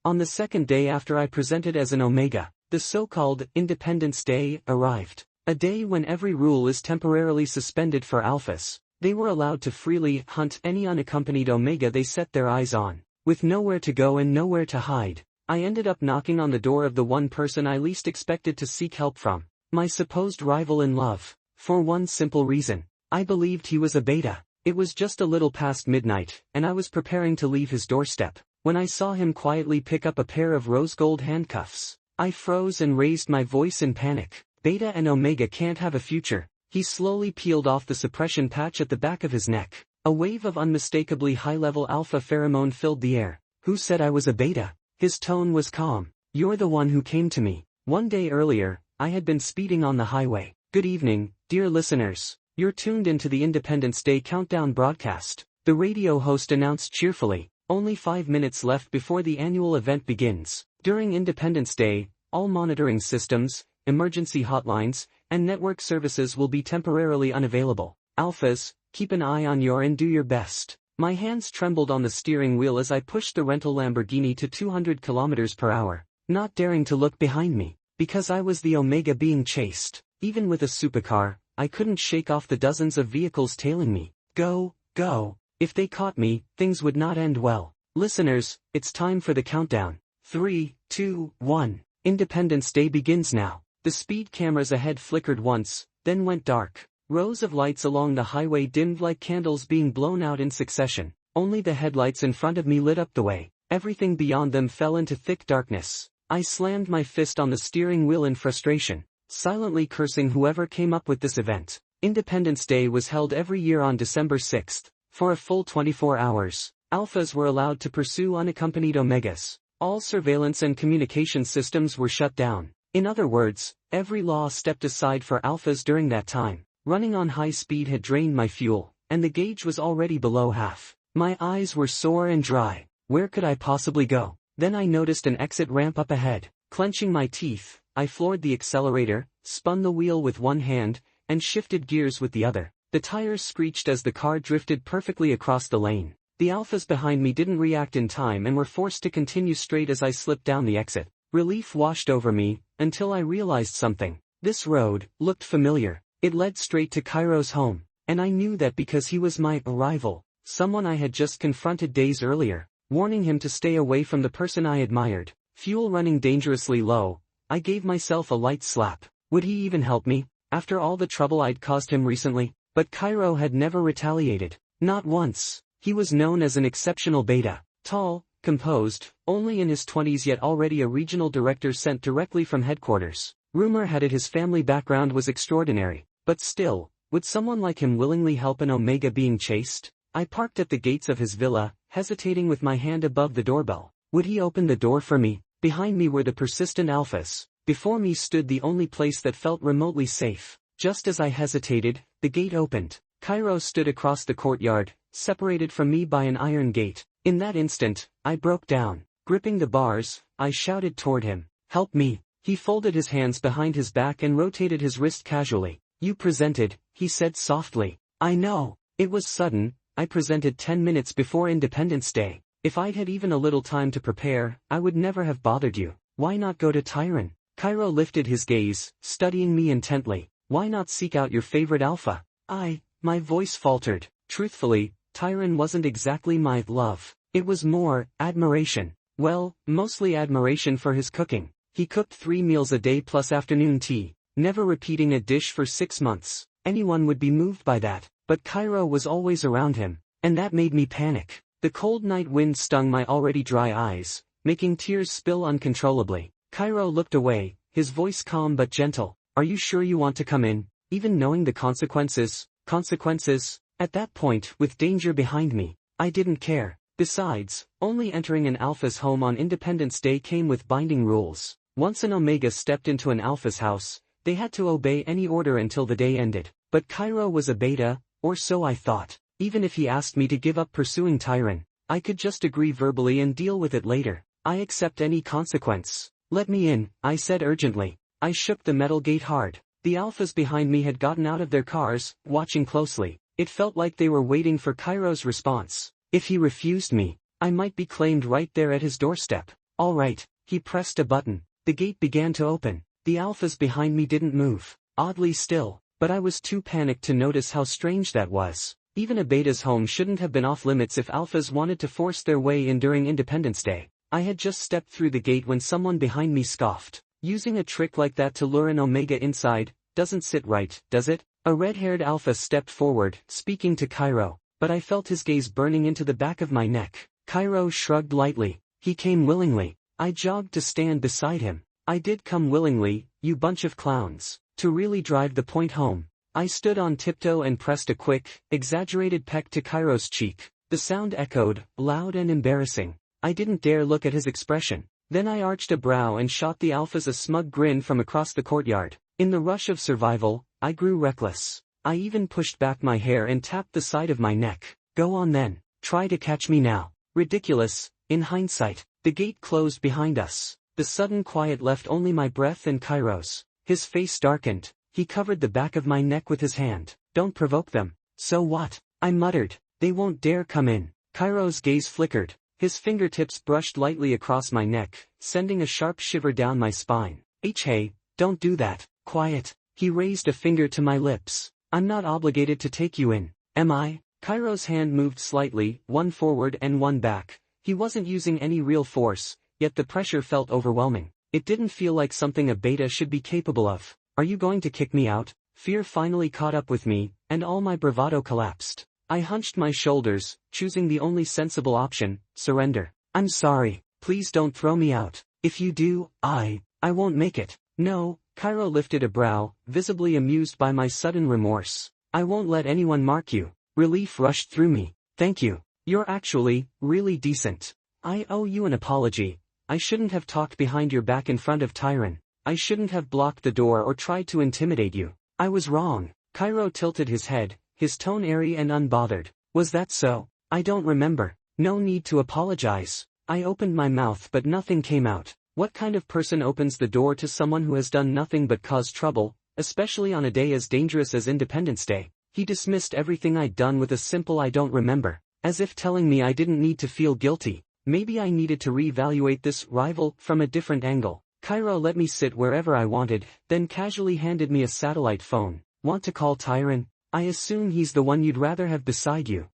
On the second day after I presented as an Omega, the so-called Independence Day arrived. A day when every rule is temporarily suspended for alphas. They were allowed to freely hunt any unaccompanied Omega they set their eyes on. With nowhere to go and nowhere to hide, I ended up knocking on the door of the one person I least expected to seek help from, my supposed rival in love, for one simple reason. I believed he was a beta. It was just a little past midnight, and I was preparing to leave his doorstep, when I saw him quietly pick up a pair of rose-gold handcuffs. I froze and raised my voice in panic. Beta and Omega can't have a future. He slowly peeled off the suppression patch at the back of his neck. A wave of unmistakably high-level alpha pheromone filled the air. Who said I was a beta? His tone was calm. You're the one who came to me. One day earlier, I had been speeding on the highway. Good evening, dear listeners. You're tuned into the Independence Day countdown broadcast. The radio host announced cheerfully. Only 5 minutes left before the annual event begins. During Independence Day, all monitoring systems, emergency hotlines, and network services will be temporarily unavailable. Alphas, keep an eye on your and do your best. My hands trembled on the steering wheel as I pushed the rental Lamborghini to 200 kilometers per hour, not daring to look behind me, because I was the Omega being chased. Even with a supercar, I couldn't shake off the dozens of vehicles tailing me. Go, go. If they caught me, things would not end well. Listeners, it's time for the countdown. 3, 2, 1. Independence Day begins now. The speed cameras ahead flickered once, then went dark. Rows of lights along the highway dimmed like candles being blown out in succession. Only the headlights in front of me lit up the way. Everything beyond them fell into thick darkness. I slammed my fist on the steering wheel in frustration, silently cursing whoever came up with this event. Independence Day was held every year on December 6th. For a full 24 hours, alphas were allowed to pursue unaccompanied Omegas. All surveillance and communication systems were shut down. In other words, every law stepped aside for alphas during that time. Running on high speed had drained my fuel, and the gauge was already below half. My eyes were sore and dry. Where could I possibly go? Then I noticed an exit ramp up ahead. Clenching my teeth, I floored the accelerator, spun the wheel with one hand, and shifted gears with the other. The tires screeched as the car drifted perfectly across the lane. The alphas behind me didn't react in time and were forced to continue straight as I slipped down the exit. Relief washed over me, until I realized something. This road looked familiar. It led straight to Kairo's home, and I knew that because he was my rival, someone I had just confronted days earlier, warning him to stay away from the person I admired. Fuel running dangerously low, I gave myself a light slap. Would he even help me, after all the trouble I'd caused him recently? But Kairo had never retaliated. Not once. He was known as an exceptional beta. Tall, composed, only in his 20s yet already a regional director sent directly from headquarters. Rumor had it his family background was extraordinary. But still, would someone like him willingly help an Omega being chased? I parked at the gates of his villa, hesitating with my hand above the doorbell. Would he open the door for me? Behind me were the persistent alphas. Before me stood the only place that felt remotely safe. Just as I hesitated, the gate opened. Kairo stood across the courtyard, separated from me by an iron gate. In that instant, I broke down. Gripping the bars, I shouted toward him, "Help me!" He folded his hands behind his back and rotated his wrist casually. "You presented," he said softly. "I know." It was sudden. I presented 10 minutes before Independence Day. If I'd had even a little time to prepare, I would never have bothered you. Why not go to Tyron? Kairo lifted his gaze, studying me intently. Why not seek out your favorite alpha? My voice faltered. Truthfully, Tyron wasn't exactly my love. It was more admiration. Well, mostly admiration for his cooking. He cooked 3 meals a day plus afternoon tea, never repeating a dish for 6 months. Anyone would be moved by that, but Kairo was always around him, and that made me panic. The cold night wind stung my already dry eyes, making tears spill uncontrollably. Kairo looked away, his voice calm but gentle. "Are you sure you want to come in, even knowing the consequences?" Consequences? At that point, with danger behind me, I didn't care. Besides, only entering an alpha's home on Independence Day came with binding rules. Once an Omega stepped into an alpha's house, they had to obey any order until the day ended. But Kairo was a beta, or so I thought. Even if he asked me to give up pursuing Tyron, I could just agree verbally and deal with it later. I accept any consequence. "Let me in," I said urgently. I shook the metal gate hard. The alphas behind me had gotten out of their cars, watching closely. It felt like they were waiting for Kairo's response. If he refused me, I might be claimed right there at his doorstep. All right, he pressed a button. The gate began to open. The alphas behind me didn't move, oddly still, but I was too panicked to notice how strange that was. Even a beta's home shouldn't have been off limits if alphas wanted to force their way in during Independence Day. I had just stepped through the gate when someone behind me scoffed. Using a trick like that to lure an Omega inside, doesn't sit right, does it? A red-haired alpha stepped forward, speaking to Kairo, but I felt his gaze burning into the back of my neck. Kairo shrugged lightly. He came willingly. I jogged to stand beside him. I did come willingly, you bunch of clowns. To really drive the point home, I stood on tiptoe and pressed a quick, exaggerated peck to Kairo's cheek. The sound echoed, loud and embarrassing. I didn't dare look at his expression. Then I arched a brow and shot the alphas a smug grin from across the courtyard. In the rush of survival, I grew reckless. I even pushed back my hair and tapped the side of my neck. Go on then, try to catch me now. Ridiculous, in hindsight. The gate closed behind us. The sudden quiet left only my breath and Kairo's. His face darkened. He covered the back of my neck with his hand. Don't provoke them. So what? I muttered. They won't dare come in. Kairo's gaze flickered. His fingertips brushed lightly across my neck, sending a sharp shiver down my spine. Hey, don't do that. Quiet. He raised a finger to my lips. I'm not obligated to take you in, am I? Kairo's hand moved slightly, one forward and one back. He wasn't using any real force, yet the pressure felt overwhelming. It didn't feel like something a beta should be capable of. Are you going to kick me out? Fear finally caught up with me, and all my bravado collapsed. I hunched my shoulders, choosing the only sensible option, surrender. I'm sorry, please don't throw me out. If you do, I won't make it. No, Kairo lifted a brow, visibly amused by my sudden remorse. I won't let anyone mark you. Relief rushed through me. Thank you. You're actually, really decent. I owe you an apology. I shouldn't have talked behind your back in front of Tyron. I shouldn't have blocked the door or tried to intimidate you. I was wrong. Kairo tilted his head, his tone airy and unbothered. Was that so? I don't remember. No need to apologize. I opened my mouth but nothing came out. What kind of person opens the door to someone who has done nothing but cause trouble, especially on a day as dangerous as Independence Day? He dismissed everything I'd done with a simple I don't remember, as if telling me I didn't need to feel guilty. Maybe I needed to reevaluate this rival from a different angle. Kairo let me sit wherever I wanted, then casually handed me a satellite phone. Want to call Tyron? I assume he's the one you'd rather have beside you.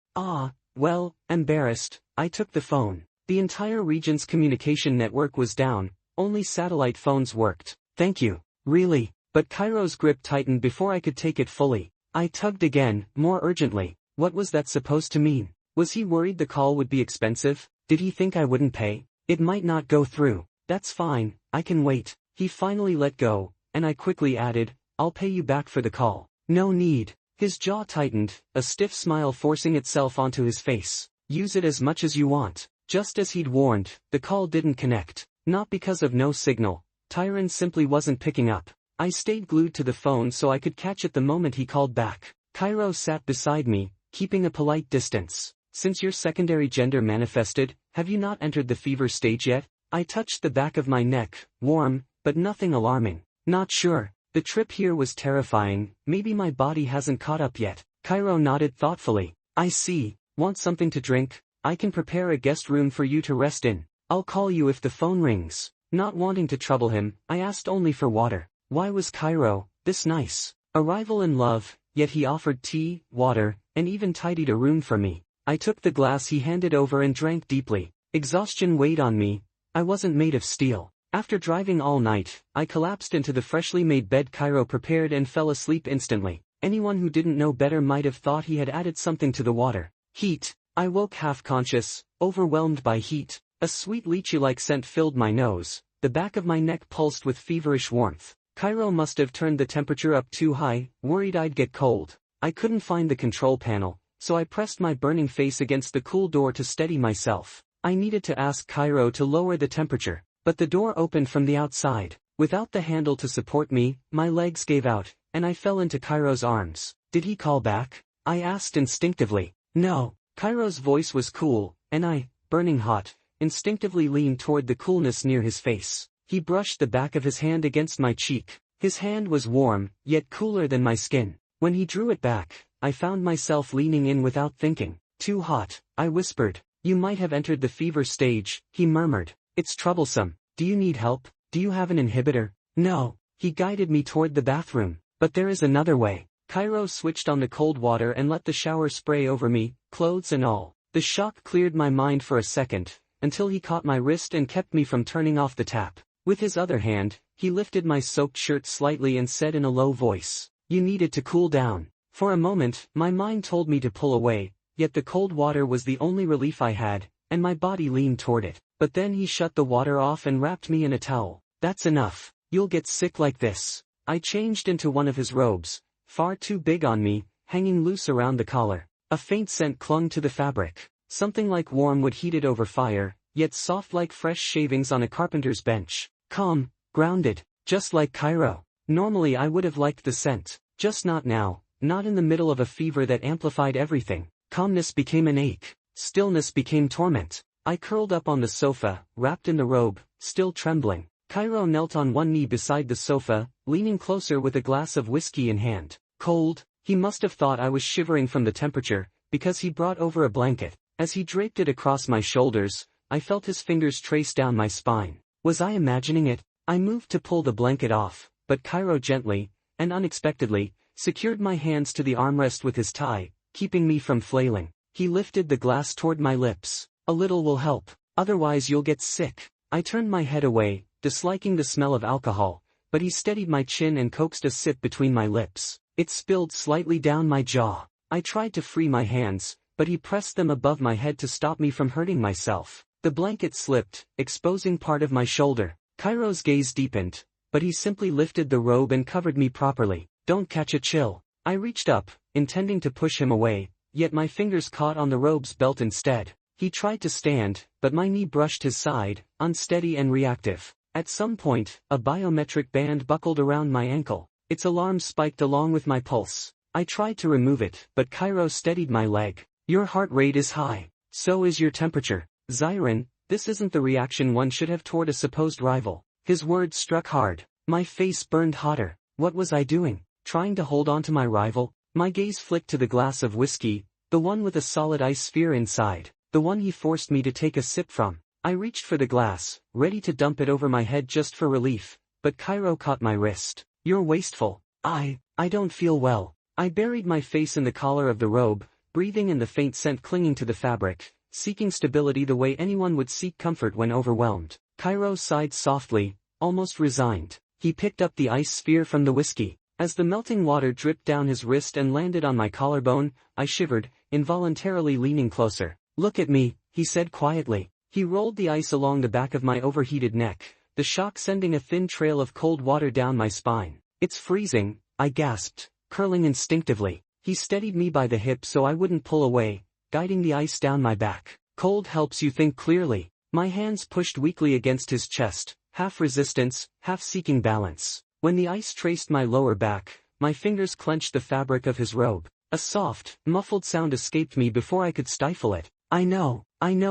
Well, embarrassed, I took the phone. The entire region's communication network was down, only satellite phones worked. Thank you. Really? But Kairo's grip tightened before I could take it fully. I tugged again, more urgently. What was that supposed to mean? Was he worried the call would be expensive? Did he think I wouldn't pay? It might not go through. That's fine, I can wait. He finally let go, and I quickly added, I'll pay you back for the call. No need. His jaw tightened, a stiff smile forcing itself onto his face. Use it as much as you want. Just as he'd warned, the call didn't connect. Not because of no signal. Tyron simply wasn't picking up. I stayed glued to the phone so I could catch it the moment he called back. Kairo sat beside me, keeping a polite distance. Since your secondary gender manifested, have you not entered the fever stage yet? I touched the back of my neck, warm, but nothing alarming. Not sure. The trip here was terrifying, maybe my body hasn't caught up yet. Kairo nodded thoughtfully. I see. Want something to drink? I can prepare a guest room for you to rest in. I'll call you if the phone rings. Not wanting to trouble him, I asked only for water. Why was Kairo this nice? A rival in love, yet he offered tea, water, and even tidied a room for me. I took the glass he handed over and drank deeply. Exhaustion weighed on me. I wasn't made of steel. After driving all night, I collapsed into the freshly made bed Kairo prepared and fell asleep instantly. Anyone who didn't know better might have thought he had added something to the water. Heat. I woke half-conscious, overwhelmed by heat. A sweet lychee-like scent filled my nose. The back of my neck pulsed with feverish warmth. Kairo must have turned the temperature up too high, worried I'd get cold. I couldn't find the control panel, so I pressed my burning face against the cool door to steady myself. I needed to ask Kairo to lower the temperature, but the door opened from the outside. Without the handle to support me, my legs gave out, and I fell into Kairo's arms. Did he call back? I asked instinctively. No. Kairo's voice was cool, and I, burning hot, instinctively leaned toward the coolness near his face. He brushed the back of his hand against my cheek. His hand was warm, yet cooler than my skin. When he drew it back, I found myself leaning in without thinking. Too hot, I whispered. You might have entered the fever stage, he murmured. It's troublesome. Do you need help? Do you have an inhibitor? No. He guided me toward the bathroom. But there is another way. Kairo switched on the cold water and let the shower spray over me, clothes and all. The shock cleared my mind for a second, until he caught my wrist and kept me from turning off the tap. With his other hand, he lifted my soaked shirt slightly and said in a low voice, "You needed to cool down." For a moment, my mind told me to pull away, yet the cold water was the only relief I had, and my body leaned toward it. But then he shut the water off and wrapped me in a towel. "That's enough. You'll get sick like this." I changed into one of his robes, far too big on me, hanging loose around the collar. A faint scent clung to the fabric, something like warm wood heated over fire, yet soft like fresh shavings on a carpenter's bench. Calm, grounded, just like Kairo. Normally I would have liked the scent, just not now, not in the middle of a fever that amplified everything. Calmness became an ache, stillness became torment. I curled up on the sofa, wrapped in the robe, still trembling. Kairo knelt on one knee beside the sofa, leaning closer with a glass of whiskey in hand. Cold, he must have thought I was shivering from the temperature, because he brought over a blanket. As he draped it across my shoulders, I felt his fingers trace down my spine. Was I imagining it? I moved to pull the blanket off, but Kairo gently, and unexpectedly, secured my hands to the armrest with his tie, keeping me from flailing. He lifted the glass toward my lips. "A little will help, otherwise you'll get sick." I turned my head away, disliking the smell of alcohol, but he steadied my chin and coaxed a sip between my lips. It spilled slightly down my jaw. I tried to free my hands, but he pressed them above my head to stop me from hurting myself. The blanket slipped, exposing part of my shoulder. Kairo's gaze deepened, but he simply lifted the robe and covered me properly. "Don't catch a chill." I reached up, intending to push him away, yet my fingers caught on the robe's belt instead. He tried to stand, but my knee brushed his side, unsteady and reactive. At some point, a biometric band buckled around my ankle. Its alarm spiked along with my pulse. I tried to remove it, but Kairo steadied my leg. "Your heart rate is high. So is your temperature. Zyron, this isn't the reaction one should have toward a supposed rival." His words struck hard. My face burned hotter. What was I doing? Trying to hold on to my rival? My gaze flicked to the glass of whiskey, the one with a solid ice sphere inside, the one he forced me to take a sip from. I reached for the glass, ready to dump it over my head just for relief, but Kairo caught my wrist. "You're wasteful." I don't feel well." I buried my face in the collar of the robe, breathing in the faint scent clinging to the fabric, seeking stability the way anyone would seek comfort when overwhelmed. Kairo sighed softly, almost resigned. He picked up the ice sphere from the whiskey. As the melting water dripped down his wrist and landed on my collarbone, I shivered, involuntarily leaning closer. "Look at me," he said quietly. He rolled the ice along the back of my overheated neck, the shock sending a thin trail of cold water down my spine. "It's freezing," I gasped, curling instinctively. He steadied me by the hip so I wouldn't pull away, guiding the ice down my back. "Cold helps you think clearly." My hands pushed weakly against his chest, half resistance, half seeking balance. When the ice traced my lower back, my fingers clenched the fabric of his robe. A soft, muffled sound escaped me before I could stifle it. I know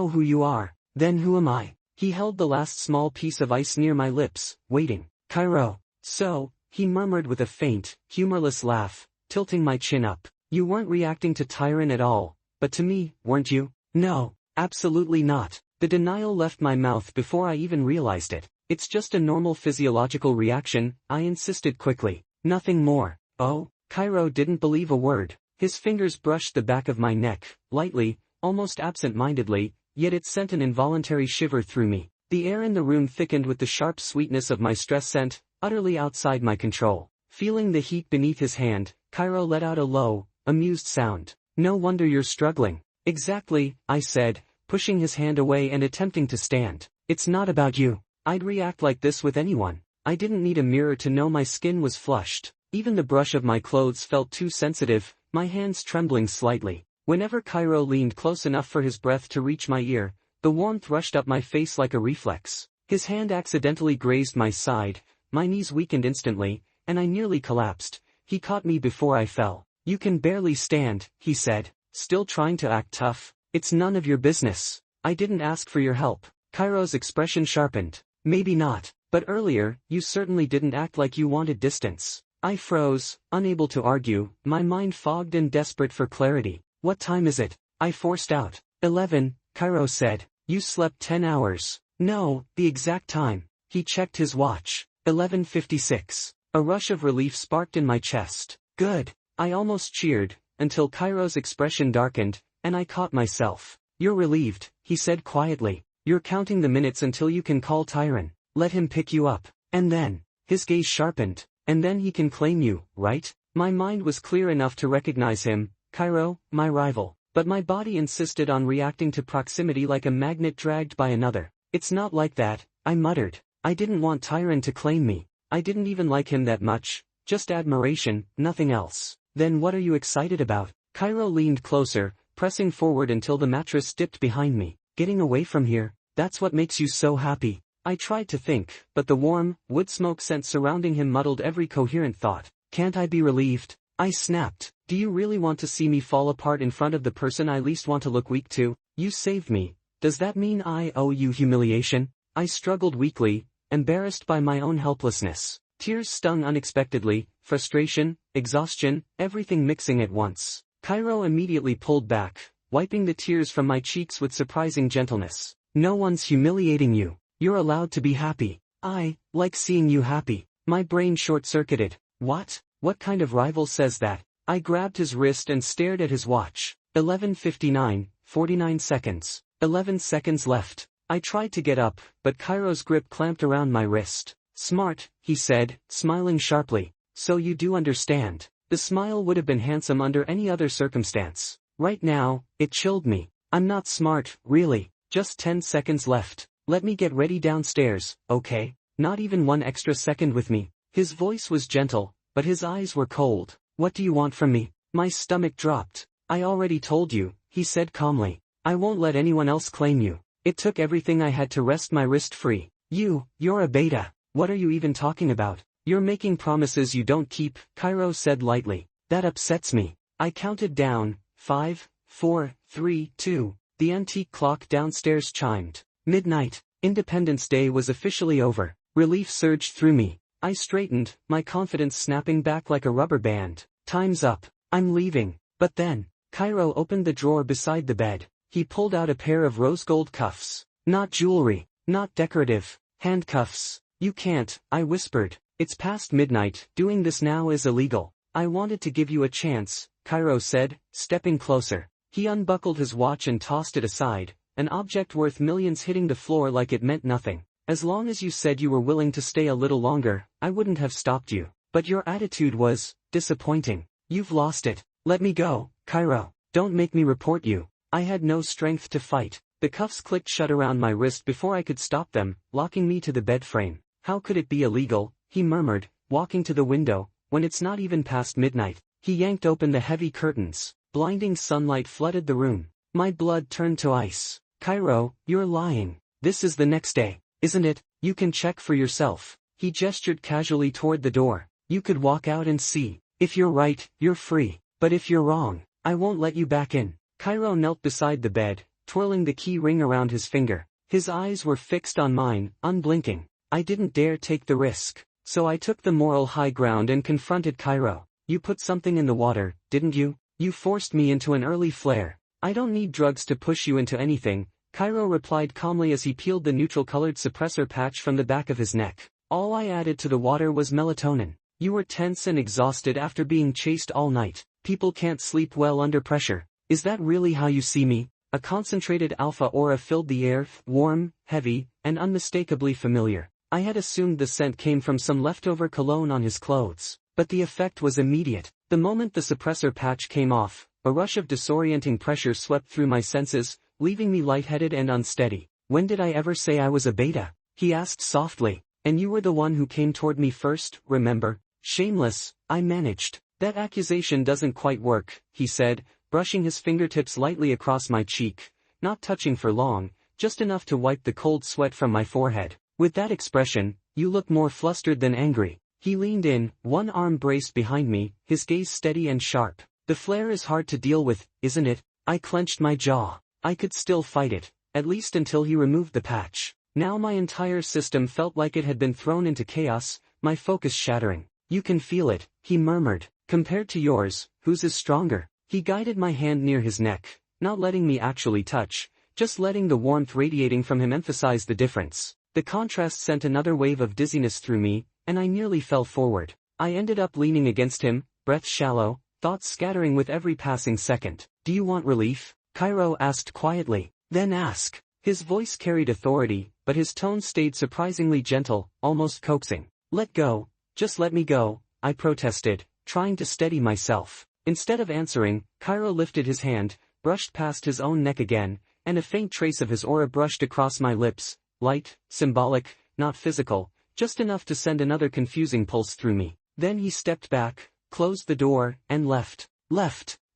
who you are." "Then who am I?" He held the last small piece of ice near my lips, waiting. "Kairo." "So," he murmured with a faint, humorless laugh, tilting my chin up. "You weren't reacting to Tyron at all, but to me, weren't you?" "No, absolutely not." The denial left my mouth before I even realized it. "It's just a normal physiological reaction," I insisted quickly. "Nothing more." "Oh?" Kairo didn't believe a word. His fingers brushed the back of my neck, lightly, almost absent-mindedly, yet it sent an involuntary shiver through me. The air in the room thickened with the sharp sweetness of my stress scent, utterly outside my control. Feeling the heat beneath his hand, Kairo let out a low, amused sound. "No wonder you're struggling." "Exactly," I said, pushing his hand away and attempting to stand. "It's not about you." I'd react like this with anyone. I didn't need a mirror to know my skin was flushed. Even the brush of my clothes felt too sensitive, my hands trembling slightly. Whenever Kairo leaned close enough for his breath to reach my ear, the warmth rushed up my face like a reflex. His hand accidentally grazed my side, my knees weakened instantly, and I nearly collapsed. He caught me before I fell. "You can barely stand," he said, still trying to act tough. "It's none of your business. I didn't ask for your help." Kairo's expression sharpened. "Maybe not, but earlier, you certainly didn't act like you wanted distance." I froze, unable to argue, my mind fogged and desperate for clarity. "What time is it?" I forced out. 11, Kairo said. "You slept 10 hours. No, the exact time. He checked his watch. 11:56. A rush of relief sparked in my chest. Good. I almost cheered, until Kairo's expression darkened, and I caught myself. You're relieved, he said quietly. You're counting the minutes until you can call Tyron. Let him pick you up. And then, his gaze sharpened, and then he can claim you, right? My mind was clear enough to recognize him, Kairo, my rival, but my body insisted on reacting to proximity like a magnet dragged by another. It's not like that, I muttered. I didn't want Tyron to claim me. I didn't even like him that much, just admiration, nothing else. Then what are you excited about? Kairo leaned closer, pressing forward until the mattress dipped behind me. Getting away from here, that's what makes you so happy. I tried to think, but the warm, wood smoke scent surrounding him muddled every coherent thought. Can't I be relieved? I snapped. Do you really want to see me fall apart in front of the person I least want to look weak to? You saved me. Does that mean I owe you humiliation? I struggled weakly, embarrassed by my own helplessness. Tears stung unexpectedly, frustration, exhaustion, everything mixing at once. Kairo immediately pulled back, wiping the tears from my cheeks with surprising gentleness. No one's humiliating you. You're allowed to be happy. I like seeing you happy. My brain short-circuited. What? What kind of rival says that? I grabbed his wrist and stared at his watch. 11:59, 49 seconds. 11 seconds left. I tried to get up, but Kairo's grip clamped around my wrist. Smart, he said, smiling sharply. So you do understand. The smile would have been handsome under any other circumstance. Right now, it chilled me. I'm not smart, really. Just 10 seconds left. Let me get ready downstairs, okay? Not even one extra second with me. His voice was gentle, but his eyes were cold. What do you want from me? My stomach dropped. I already told you, he said calmly. I won't let anyone else claim you. It took everything I had to wrest my wrist free. You're a beta. What are you even talking about? You're making promises you don't keep, Kairo said lightly. That upsets me. I counted down. 5, 4, 3, 2. The antique clock downstairs chimed. Midnight. Independence Day was officially over. Relief surged through me. I straightened, my confidence snapping back like a rubber band. Time's up. I'm leaving. But then, Kairo opened the drawer beside the bed. He pulled out a pair of rose gold cuffs. Not jewelry. Not decorative. Handcuffs. You can't, I whispered. It's past midnight. Doing this now is illegal. I wanted to give you a chance, Kairo said, stepping closer. He unbuckled his watch and tossed it aside, an object worth millions hitting the floor like it meant nothing. As long as you said you were willing to stay a little longer, I wouldn't have stopped you. But your attitude was disappointing. You've lost it. Let me go, Kairo. Don't make me report you. I had no strength to fight. The cuffs clicked shut around my wrist before I could stop them, locking me to the bed frame. How could it be illegal? He murmured, walking to the window, when it's not even past midnight. He yanked open the heavy curtains. Blinding sunlight flooded the room. My blood turned to ice. Kairo, you're lying. This is the next day, isn't it? You can check for yourself. He gestured casually toward the door. You could walk out and see. If you're right, you're free. But if you're wrong, I won't let you back in. Kairo knelt beside the bed, twirling the key ring around his finger. His eyes were fixed on mine, unblinking. I didn't dare take the risk. So I took the moral high ground and confronted Kairo. You put something in the water, didn't you? You forced me into an early flare. I don't need drugs to push you into anything, Kairo replied calmly as he peeled the neutral-colored suppressor patch from the back of his neck. All I added to the water was melatonin. You were tense and exhausted after being chased all night. People can't sleep well under pressure. Is that really how you see me? A concentrated alpha aura filled the air, warm, heavy, and unmistakably familiar. I had assumed the scent came from some leftover cologne on his clothes, but the effect was immediate. The moment the suppressor patch came off, a rush of disorienting pressure swept through my senses, leaving me lightheaded and unsteady. When did I ever say I was a beta? He asked softly. And you were the one who came toward me first, remember? Shameless, I managed. That accusation doesn't quite work, he said, brushing his fingertips lightly across my cheek, not touching for long, just enough to wipe the cold sweat from my forehead. With that expression, you look more flustered than angry. He leaned in, one arm braced behind me, his gaze steady and sharp. The flare is hard to deal with, isn't it? I clenched my jaw. I could still fight it, at least until he removed the patch. Now my entire system felt like it had been thrown into chaos, my focus shattering. You can feel it, he murmured. Compared to yours, whose is stronger? He guided my hand near his neck, not letting me actually touch, Just letting the warmth radiating from him emphasize the difference. The contrast sent another wave of dizziness through me, and I nearly fell forward. I ended up leaning against him, breath shallow, thoughts scattering with every passing second. Do you want relief? Kairo asked quietly. Then ask. His voice carried authority, but his tone stayed surprisingly gentle, almost coaxing. Let go, just let me go, I protested, trying to steady myself. Instead of answering, Kairo lifted his hand, brushed past his own neck again, and a faint trace of his aura brushed across my lips, light, symbolic, not physical, just enough to send another confusing pulse through me. Then he stepped back, closed the door, and left.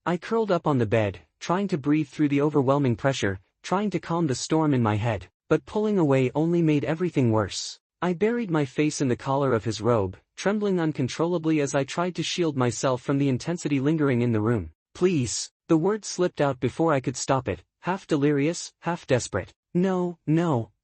I curled up on the bed, trying to breathe through the overwhelming pressure, trying to calm the storm in my head, but pulling away only made everything worse. I buried my face in the collar of his robe, trembling uncontrollably as I tried to shield myself from the intensity lingering in the room. Please. The word slipped out before I could stop it, half delirious, half desperate. No,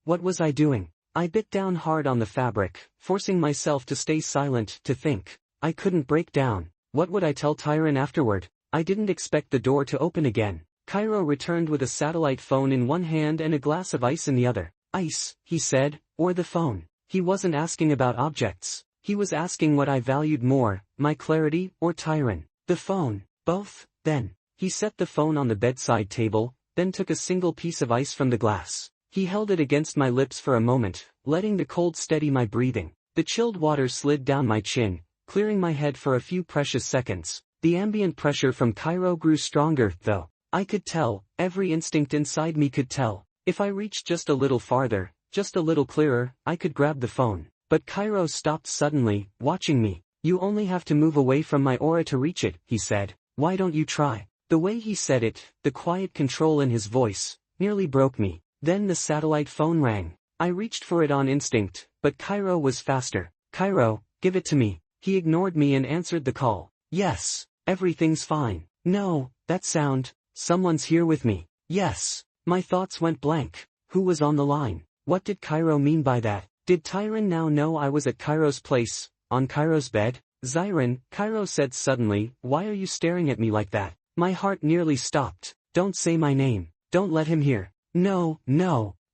what was I doing? I bit down hard on the fabric, forcing myself to stay silent, to think. I couldn't break down. What would I tell Tyron afterward? I didn't expect the door to open again. Kairo returned with a satellite phone in one hand and a glass of ice in the other. Ice, he said, or the phone. He wasn't asking about objects. He was asking what I valued more, my clarity or Tyron. The phone. Both. Then. He set the phone on the bedside table, then took a single piece of ice from the glass. He held it against my lips for a moment, letting the cold steady my breathing. The chilled water slid down my chin, clearing my head for a few precious seconds. The ambient pressure from Kairo grew stronger, though. I could tell, every instinct inside me could tell. If I reached just a little farther, just a little clearer, I could grab the phone. But Kairo stopped suddenly, watching me. You only have to move away from my aura to reach it, he said. Why don't you try? The way he said it, the quiet control in his voice, nearly broke me. Then the satellite phone rang. I reached for it on instinct, but Kairo was faster. Kairo, give it to me. He ignored me and answered the call. Yes, everything's fine. No, that sound, someone's here with me. Yes. My thoughts went blank. Who was on the line? What did Kairo mean by that? Did Tyron now know I was at Kairo's place, on Kairo's bed? Zyron, Kairo said suddenly, why are you staring at me like that? My heart nearly stopped. Don't say my name. Don't let him hear. No.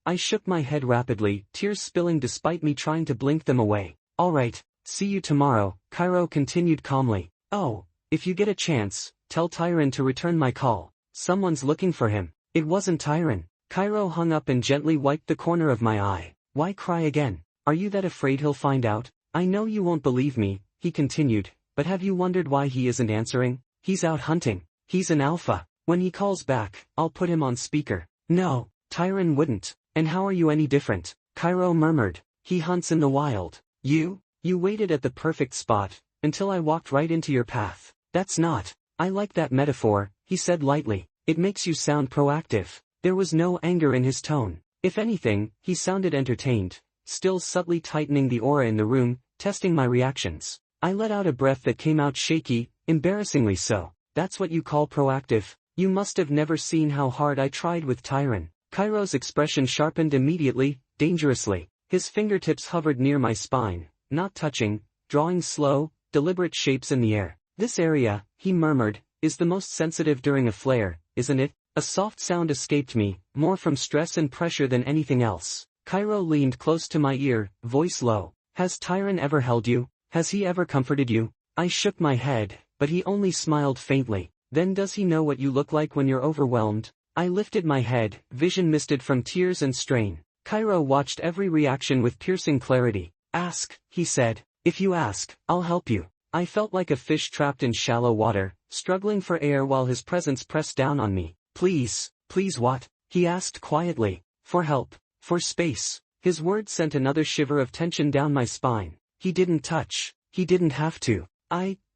I shook my head rapidly, tears spilling despite me trying to blink them away. All right, see you tomorrow, Kairo continued calmly. Oh, if you get a chance, tell Tyron to return my call. Someone's looking for him. It wasn't Tyron. Kairo hung up and gently wiped the corner of my eye. Why cry again? Are you that afraid he'll find out? I know you won't believe me, he continued, but have you wondered why he isn't answering? He's out hunting. He's an alpha. When he calls back, I'll put him on speaker. No, Tyron wouldn't. And how are you any different? Kairo murmured. He hunts in the wild. You waited at the perfect spot, until I walked right into your path. That's not. I like that metaphor, he said lightly. It makes you sound proactive. There was no anger in his tone. If anything, he sounded entertained, still subtly tightening the aura in the room, testing my reactions. I let out a breath that came out shaky, embarrassingly so. That's what you call proactive? You must have never seen how hard I tried with Tyron. Kairo's expression sharpened immediately, dangerously. His fingertips hovered near my spine, not touching, drawing slow, deliberate shapes in the air. This area, he murmured, is the most sensitive during a flare, isn't it? A soft sound escaped me, more from stress and pressure than anything else. Kairo leaned close to my ear, voice low. Has Tyron ever held you? Has he ever comforted you? I shook my head, but he only smiled faintly. Then does he know what you look like when you're overwhelmed? I lifted my head, vision misted from tears and strain. Kairo watched every reaction with piercing clarity. Ask, he said. If you ask, I'll help you. I felt like a fish trapped in shallow water, struggling for air while his presence pressed down on me. Please what? He asked quietly. For help. For space. His words sent another shiver of tension down my spine. He didn't touch. He didn't have to.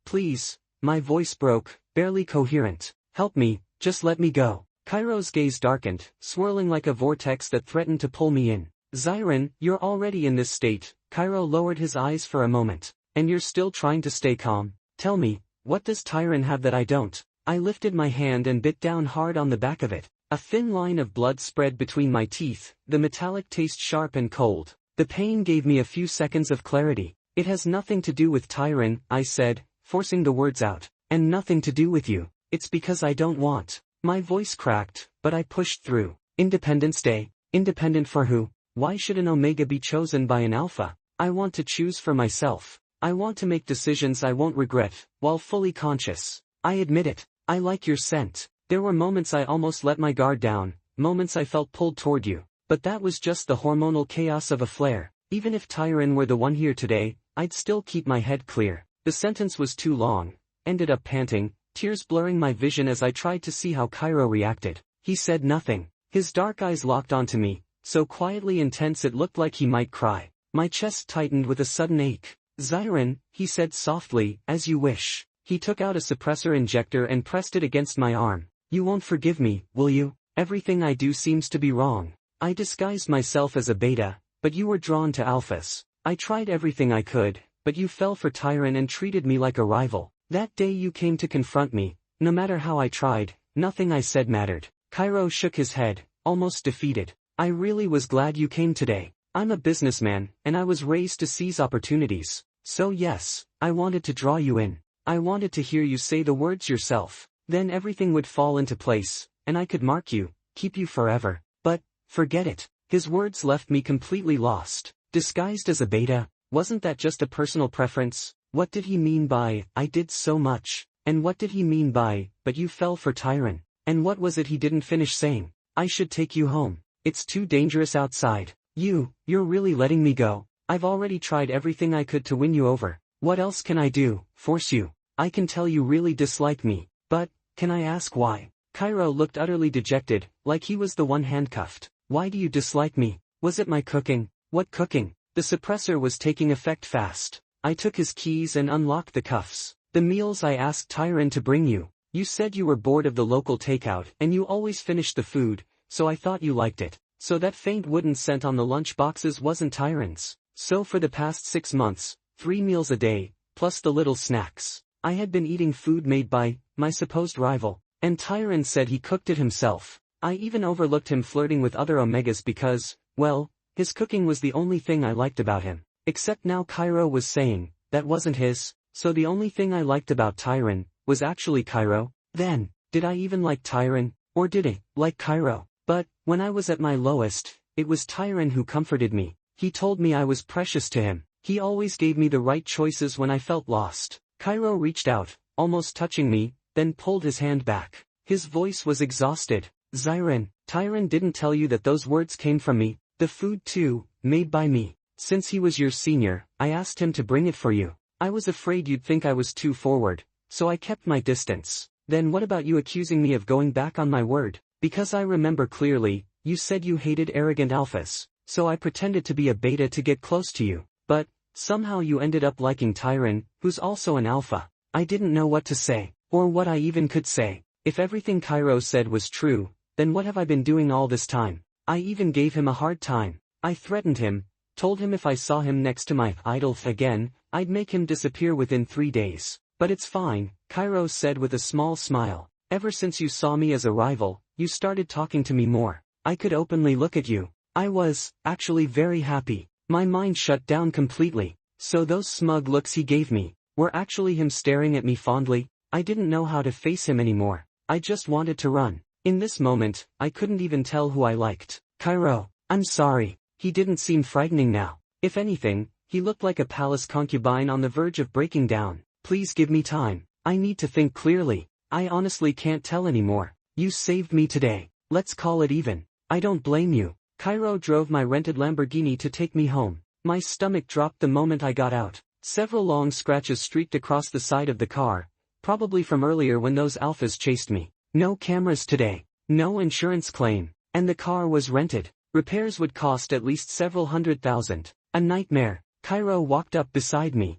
Please. My voice broke, barely coherent. Help me, just let me go. Kairo's gaze darkened, swirling like a vortex that threatened to pull me in. Zyron, you're already in this state. Kairo lowered his eyes for a moment. And you're still trying to stay calm. Tell me, what does Tyron have that I don't? I lifted my hand and bit down hard on the back of it. A thin line of blood spread between my teeth, the metallic taste sharp and cold. The pain gave me a few seconds of clarity. It has nothing to do with Tyron, I said, forcing the words out. And nothing to do with you. It's because I don't want. My voice cracked, but I pushed through. Independence Day. Independent for who? Why should an Omega be chosen by an Alpha? I want to choose for myself. I want to make decisions I won't regret, while fully conscious. I admit it. I like your scent. There were moments I almost let my guard down, moments I felt pulled toward you. But that was just the hormonal chaos of a flare. Even if Tyron were the one here today, I'd still keep my head clear. The sentence was too long. Ended up panting, tears blurring my vision as I tried to see how Kairo reacted. He said nothing. His dark eyes locked onto me, so quietly intense it looked like he might cry. My chest tightened with a sudden ache. Zyron, he said softly, as you wish. He took out a suppressor injector and pressed it against my arm. You won't forgive me, will you? Everything I do seems to be wrong. I disguised myself as a beta, but you were drawn to alphas. I tried everything I could, but you fell for Tyron and treated me like a rival. That day you came to confront me. No matter how I tried, nothing I said mattered. Kairo shook his head, almost defeated. I really was glad you came today. I'm a businessman, and I was raised to seize opportunities. So yes, I wanted to draw you in. I wanted to hear you say the words yourself. Then everything would fall into place, and I could mark you, keep you forever. But, forget it. His words left me completely lost. Disguised as a beta, wasn't that just a personal preference? What did he mean by, I did so much? And what did he mean by, but you fell for Tyron? And what was it he didn't finish saying? I should take you home. It's too dangerous outside. You're really letting me go. I've already tried everything I could to win you over. What else can I do? Force you? I can tell you really dislike me. But, can I ask why? Kairo looked utterly dejected, like he was the one handcuffed. Why do you dislike me? Was it my cooking? What cooking? The suppressor was taking effect fast. I took his keys and unlocked the cuffs. The meals I asked Tyron to bring you. You said you were bored of the local takeout and you always finished the food, so I thought you liked it. So that faint wooden scent on the lunch boxes wasn't Tyron's. So for the past 6 months, 3 meals a day, plus the little snacks, I had been eating food made by my supposed rival. And Tyron said he cooked it himself. I even overlooked him flirting with other Omegas because, well, his cooking was the only thing I liked about him. Except now Kairo was saying, that wasn't his, so the only thing I liked about Tyron was actually Kairo. Then, did I even like Tyron, or did I like Kairo? But, when I was at my lowest, it was Tyron who comforted me. He told me I was precious to him. He always gave me the right choices when I felt lost. Kairo reached out, almost touching me, then pulled his hand back. His voice was exhausted. Zyron, Tyron didn't tell you that those words came from me. The food too, made by me. Since he was your senior, I asked him to bring it for you. I was afraid you'd think I was too forward, so I kept my distance. Then what about you accusing me of going back on my word? Because I remember clearly, you said you hated arrogant alphas, so I pretended to be a beta to get close to you. But, somehow you ended up liking Tyron, who's also an alpha. I didn't know what to say, or what I even could say. If everything Kairo said was true, then what have I been doing all this time? I even gave him a hard time. I threatened him, told him if I saw him next to my idol again, I'd make him disappear within 3 days. But it's fine, Kairo said with a small smile. Ever since you saw me as a rival, you started talking to me more. I could openly look at you. I was, actually very happy. My mind shut down completely. So those smug looks he gave me, were actually him staring at me fondly. I didn't know how to face him anymore. I just wanted to run. In this moment, I couldn't even tell who I liked. Kairo, I'm sorry. He didn't seem frightening now. If anything, he looked like a palace concubine on the verge of breaking down. Please give me time. I need to think clearly. I honestly can't tell anymore. You saved me today. Let's call it even. I don't blame you. Kairo drove my rented Lamborghini to take me home. My stomach dropped the moment I got out. Several long scratches streaked across the side of the car, probably from earlier when those alphas chased me. No cameras today. No insurance claim. And the car was rented. Repairs would cost at least several $100,000. A nightmare. Kairo walked up beside me.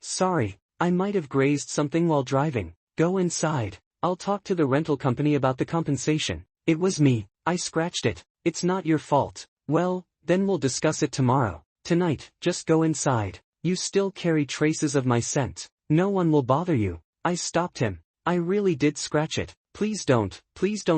Sorry. I might have grazed something while driving. Go inside. I'll talk to the rental company about the compensation. It was me. I scratched it. It's not your fault. Well, then we'll discuss it tomorrow. Tonight, just go inside. You still carry traces of my scent. No one will bother you. I stopped him. I really did scratch it. Please don't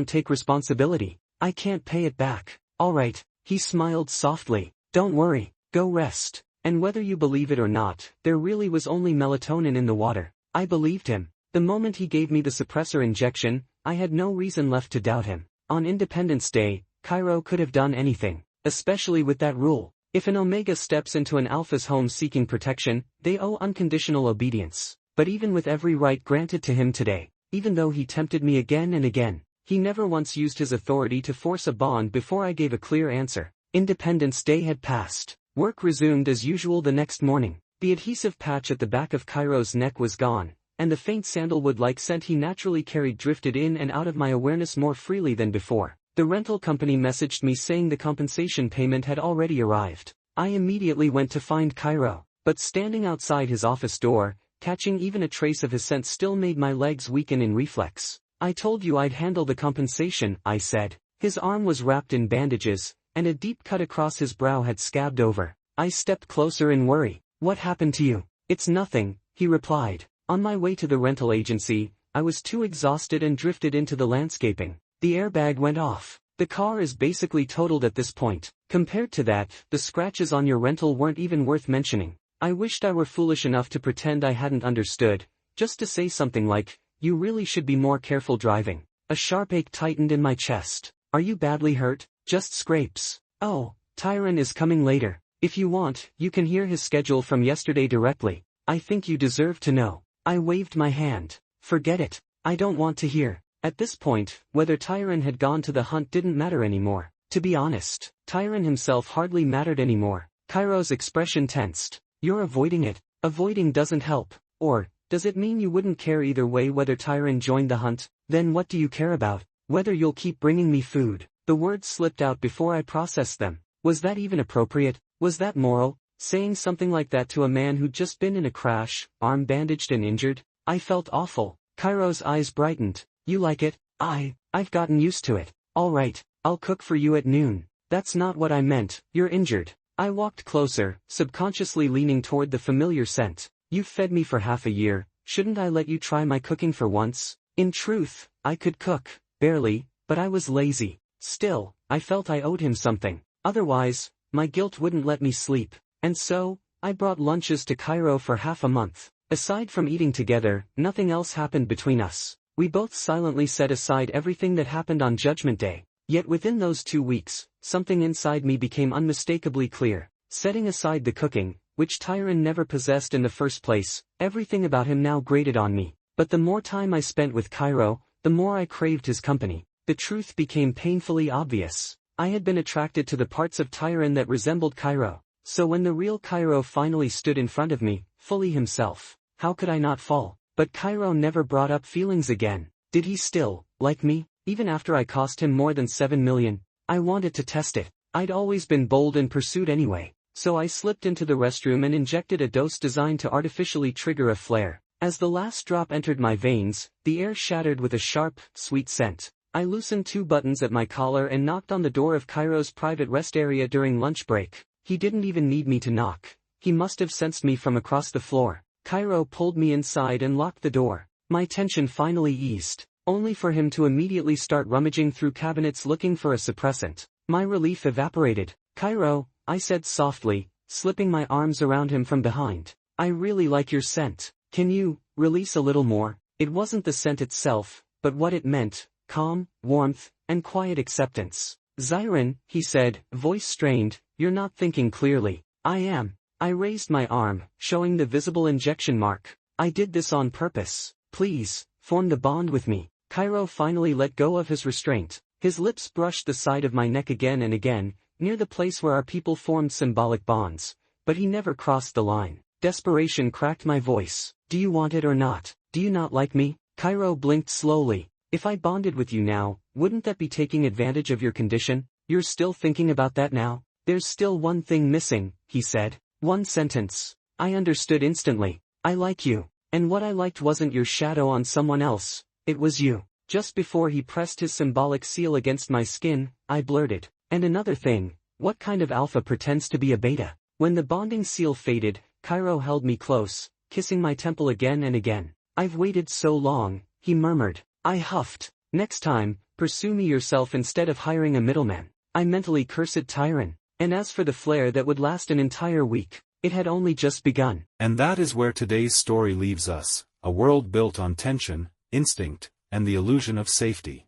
take responsibility. I can't pay it back. Alright, he smiled softly. Don't worry, go rest. And whether you believe it or not, there really was only melatonin in the water. I believed him. The moment he gave me the suppressor injection, I had no reason left to doubt him. On Independence Day, Kairo could have done anything, especially with that rule. If an Omega steps into an Alpha's home seeking protection, they owe unconditional obedience. But even with every right granted to him today, even though he tempted me again and again, he never once used his authority to force a bond before I gave a clear answer. Independence Day had passed. Work resumed as usual the next morning. The adhesive patch at the back of Kairo's neck was gone, and the faint sandalwood-like scent he naturally carried drifted in and out of my awareness more freely than before. The rental company messaged me saying the compensation payment had already arrived. I immediately went to find Kairo, but standing outside his office door, catching even a trace of his scent still made my legs weaken in reflex. "I told you I'd handle the compensation," I said. His arm was wrapped in bandages, and a deep cut across his brow had scabbed over. I stepped closer in worry. "What happened to you?" "It's nothing," he replied. On my way to the rental agency, I was too exhausted and drifted into the landscaping. The airbag went off. The car is basically totaled at this point. Compared to that, the scratches on your rental weren't even worth mentioning. I wished I were foolish enough to pretend I hadn't understood, just to say something like, "You really should be more careful driving." A sharp ache tightened in my chest. "Are you badly hurt?" "Just scrapes." "Oh, Tyron is coming later. If you want, you can hear his schedule from yesterday directly. I think you deserve to know." I waved my hand. "Forget it. I don't want to hear." At this point, whether Tyron had gone to the hunt didn't matter anymore. To be honest, Tyron himself hardly mattered anymore. Kairo's expression tensed. "You're avoiding it. Avoiding doesn't help. Or, does it mean you wouldn't care either way whether Tyron joined the hunt? Then what do you care about? Whether you'll keep bringing me food." The words slipped out before I processed them. Was that even appropriate? Was that moral? Saying something like that to a man who'd just been in a crash, arm bandaged and injured? I felt awful. Kairo's eyes brightened. "You like it?" I've gotten used to it." "All right, I'll cook for you at noon." "That's not what I meant. You're injured." I walked closer, subconsciously leaning toward the familiar scent. "You've fed me for half a year, shouldn't I let you try my cooking for once?" In truth, I could cook, barely, but I was lazy. Still, I felt I owed him something. Otherwise, my guilt wouldn't let me sleep. And so, I brought lunches to Kairo for half a month. Aside from eating together, nothing else happened between us. We both silently set aside everything that happened on Judgment Day. Yet within those 2 weeks, something inside me became unmistakably clear. Setting aside the cooking, which Tyron never possessed in the first place, everything about him now grated on me. But the more time I spent with Kairo, the more I craved his company. The truth became painfully obvious. I had been attracted to the parts of Tyron that resembled Kairo. So when the real Kairo finally stood in front of me, fully himself, how could I not fall? But Kairo never brought up feelings again. Did he still like me, even after I cost him more than 7 million? I wanted to test it. I'd always been bold in pursuit anyway. So I slipped into the restroom and injected a dose designed to artificially trigger a flare. As the last drop entered my veins, the air shattered with a sharp, sweet scent. I loosened 2 buttons at my collar and knocked on the door of Kairo's private rest area during lunch break. He didn't even need me to knock. He must have sensed me from across the floor. Kairo pulled me inside and locked the door. My tension finally eased, only for him to immediately start rummaging through cabinets looking for a suppressant. My relief evaporated. "Kairo," I said softly, slipping my arms around him from behind. "I really like your scent. Can you release a little more?" It wasn't the scent itself, but what it meant: calm, warmth, and quiet acceptance. "Zyron," he said, voice strained, "you're not thinking clearly." "I am." I raised my arm, showing the visible injection mark. "I did this on purpose. Please, form the bond with me." Kairo finally let go of his restraint. His lips brushed the side of my neck again and again, near the place where our people formed symbolic bonds. But he never crossed the line. Desperation cracked my voice. "Do you want it or not? Do you not like me?" Kairo blinked slowly. "If I bonded with you now, wouldn't that be taking advantage of your condition? You're still thinking about that now?" "There's still one thing missing," he said. "One sentence." I understood instantly. "I like you. And what I liked wasn't your shadow on someone else, it was you." Just before he pressed his symbolic seal against my skin, I blurted, "And another thing, what kind of alpha pretends to be a beta?" When the bonding seal faded, Kairo held me close, kissing my temple again and again. "I've waited so long," he murmured. I huffed. "Next time, pursue me yourself instead of hiring a middleman." I mentally cursed Tyron. And as for the flare that would last an entire week, it had only just begun. And that is where today's story leaves us, a world built on tension, instinct, and the illusion of safety.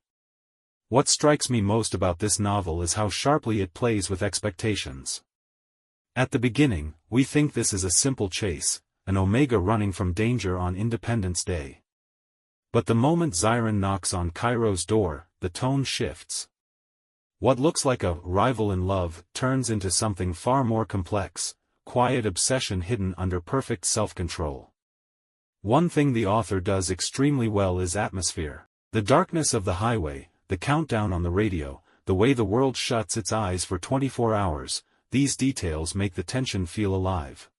What strikes me most about this novel is how sharply it plays with expectations. At the beginning, we think this is a simple chase, an Omega running from danger on Independence Day. But the moment Xiren knocks on Kairo's door, the tone shifts. What looks like a rival in love turns into something far more complex, quiet obsession hidden under perfect self-control. One thing the author does extremely well is atmosphere. The darkness of the highway, the countdown on the radio, the way the world shuts its eyes for 24 hours, these details make the tension feel alive.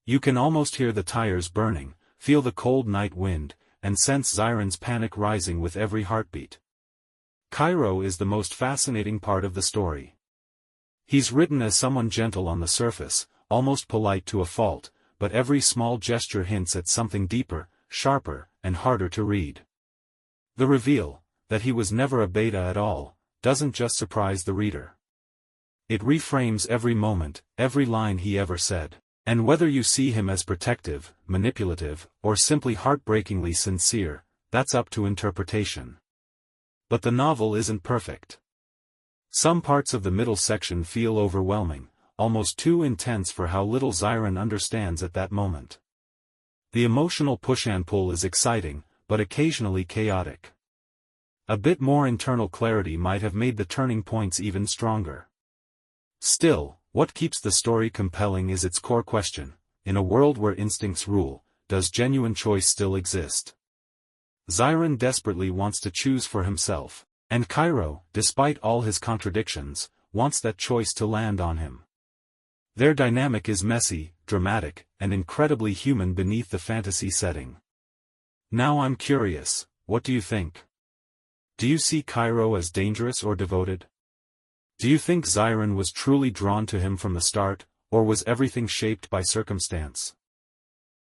You can almost hear the tires burning, feel the cold night wind, and sense Xiren's panic rising with every heartbeat. Kairo is the most fascinating part of the story. He's written as someone gentle on the surface, almost polite to a fault, but every small gesture hints at something deeper, sharper, and harder to read. The reveal, that he was never a beta at all, doesn't just surprise the reader. It reframes every moment, every line he ever said. And whether you see him as protective, manipulative, or simply heartbreakingly sincere, that's up to interpretation. But the novel isn't perfect. Some parts of the middle section feel overwhelming, almost too intense for how little Xiren understands at that moment. The emotional push and pull is exciting, but occasionally chaotic. A bit more internal clarity might have made the turning points even stronger. Still, what keeps the story compelling is its core question: in a world where instincts rule, does genuine choice still exist? Xiren desperately wants to choose for himself, and Kairo, despite all his contradictions, wants that choice to land on him. Their dynamic is messy, dramatic, and incredibly human beneath the fantasy setting. Now I'm curious, what do you think? Do you see Kairo as dangerous or devoted? Do you think Xiren was truly drawn to him from the start, or was everything shaped by circumstance?